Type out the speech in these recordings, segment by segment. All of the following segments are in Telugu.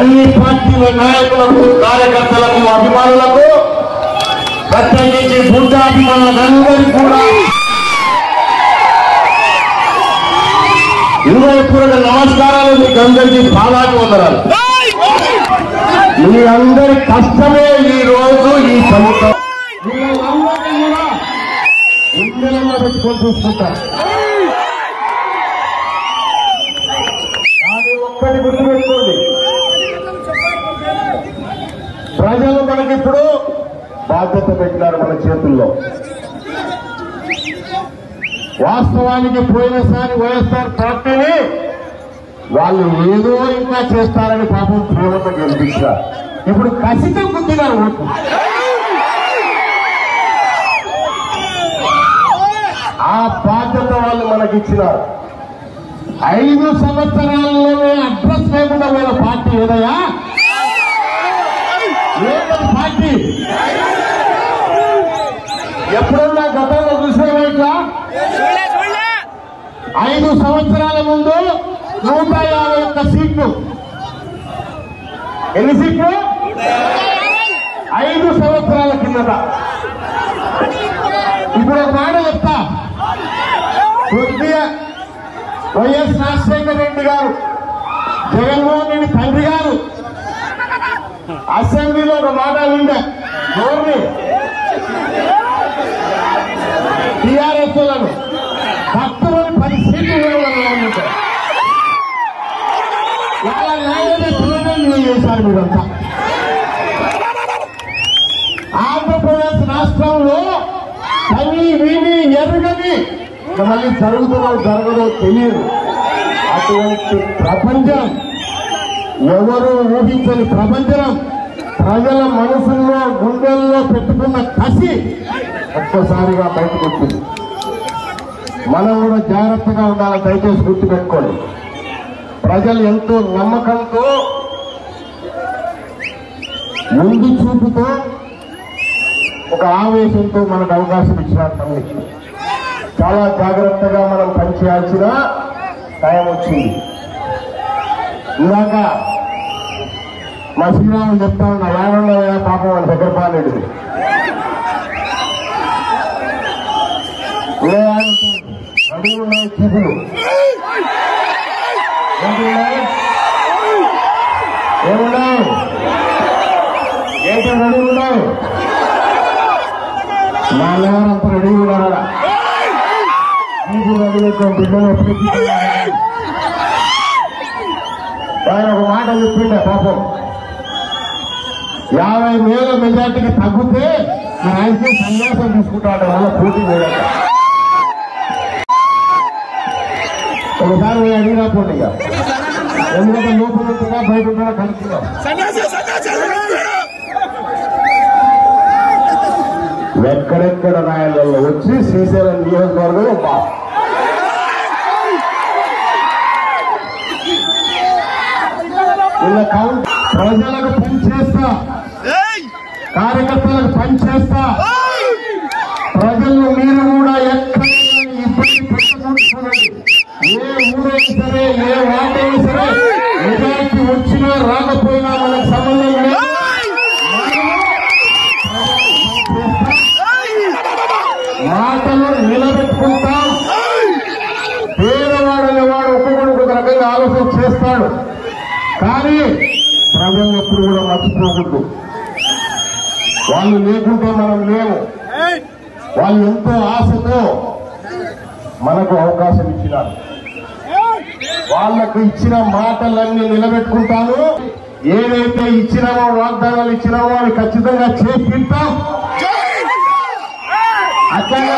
అన్ని పార్టీల నాయకులకు కార్యకర్తలకు అభిమానులకు ప్రత్యేకించి బుద్ధాభిమానులందరికీ కూడా హృదయపూర్వక నమస్కారాలు. మీకు అందరికీ పాదాభివందనాలు. మీ అందరి కష్టమే ఈ రోజు ఈ ప్రభుత్వం వీళ్ళందరినీ కూడా ఇంజనంలో పెట్టుకొని చూసుకుంటారు. కానీ ఒక్కటి గుర్తుపెట్టుకోండి, ప్రజలు మనకిప్పుడు బాధ్యత పెట్టినారు మన చేతుల్లో. వాస్తవానికి పోయినసారి వైఎస్ఆర్ పార్టీని వాళ్ళు ఏదో ఇంకా చేస్తారని పాపం ప్రేమతో గెలిపించారు. ఇప్పుడు కసితో గుద్దినారు ఓటు. ఆ బాధ్యత వాళ్ళు మనకిచ్చినారు. 5 సంవత్సరాల్లోనే అడ్రస్ లేకుండా పోయిన పార్టీ ఏదయ్యా? ఏదైనా పార్టీ ఎప్పుడన్నా గతంలో చూసేవా? ఇట్లా 5 సంవత్సరాల ముందు 151 సీట్లు. ఎన్ని సీట్లు? 5 సంవత్సరాల కిందట. ఇప్పుడు ఒక మాట చెప్తా. కొద్దిగా వైఎస్ రాజశేఖర రెడ్డి గారు, జగన్మోహన్ రెడ్డి తండ్రి గారు అసెంబ్లీలో ఒక మాట వింటే ఎవరిని? టీఆర్ఎస్ లను భక్తులని 10 సీట్లు చేశారు మీరంతా. ఆంధ్రప్రదేశ్ రాష్ట్రంలో కవి విని ఎరుగని మళ్ళీ జరుగుతుందో జరగదో తెలియదు అటువంటి ప్రపంచం, ఎవరు ఊహించని ప్రపంచం ప్రజల మనసుల్లో గుండెల్లో పెట్టుకున్న కసి ఒక్కసారిగా బయటకు వచ్చింది. మనం కూడా జాగ్రత్తగా ఉండాలని దయచేసి గుర్తుపెట్టుకోండి. ప్రజలు ఎంతో నమ్మకంతో, ముందు చూపుతో, ఒక ఆవేశంతో మనకు అవకాశం ఇచ్చినట్టు చాలా జాగ్రత్తగా మనం పనిచేయాల్సిన టైం వచ్చింది. ఇలాక మా శ్రీరాములు చెప్తా ఉన్నా, వేడంలో పాపం అని దగ్గర పాలేడు రెడీ ఉన్నాయి చీపులు, ఏమున్నాయి ఏంటో రెడీ ఉన్నాయి. మా అన్నగారంతా రెడీ ఉన్నారా? బిడ్డలు ఆయన ఒక మాట చెప్పిండే పాపం, 50,000 మెజార్టీకి తగ్గితే ఆయనకి సన్యాసం తీసుకుంటాడు వల్ల పోటీ కూడా. ఒకసారి అడిగినా పోటీ ఎందుకంటే లోపల ఉంటుందా బయట ఉంటుందా కలుపుతున్నాం. ఎక్కడెక్కడ రాయలలో వచ్చి శ్రీశైలం నియోజకవర్గంలో ఇలా కౌంట్ ప్రజలకు పనిచేస్తా, కార్యకర్తలకు పనిచేస్తా. ప్రజలు మీరు కూడా ఎక్కడైనా ఇబ్బంది పెట్టకూడదు. ఏ ఊరైనా సరే, ఏ వాటైనా సరే, నిజానికి వచ్చినా రాకపోయినా మనకు సంబంధం లేదు. మాటలు నిలబెట్టుకుంటాం. పేదవాడనే వాడు ఒక్కొక్కడు ఒక రకంగా ఆలోచన చేస్తాడు, కానీ ప్రజలు ఎప్పుడు కూడా మర్చిపోకూడదు. వాళ్ళు లేకుంటే మనం లేము. వాళ్ళు ఎంతో ఆశతో మనకు అవకాశం ఇచ్చినారు. వాళ్లకు ఇచ్చిన మాటలన్నీ నిలబెట్టుకుంటాను. ఏదైతే ఇచ్చినామో, వాగ్దానాలు ఇచ్చినామో అవి ఖచ్చితంగా చేసి తింటాం. అట్లాగే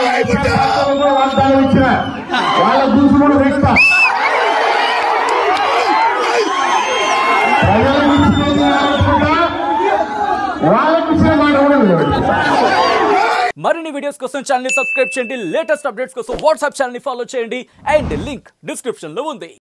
వాగ్దానం ఇచ్చిన వాళ్ళ గురించి కూడా పెడతా. ప్రజలకు ఇచ్చిన వాళ్ళకి ఇచ్చిన మాట కూడా నిలబెట్టుకుంటా. మరిన్ని వీడియోస్ కోసం ఛానల్ ని సబ్స్క్రైబ్ చేయండి. లేటెస్ట్ అప్డేట్స్ కోసం వాట్సాప్ ఛానల్ ని ఫాలో చేయండి. అండ్ లింక్ డిస్క్రిప్షన్ లో ఉంది.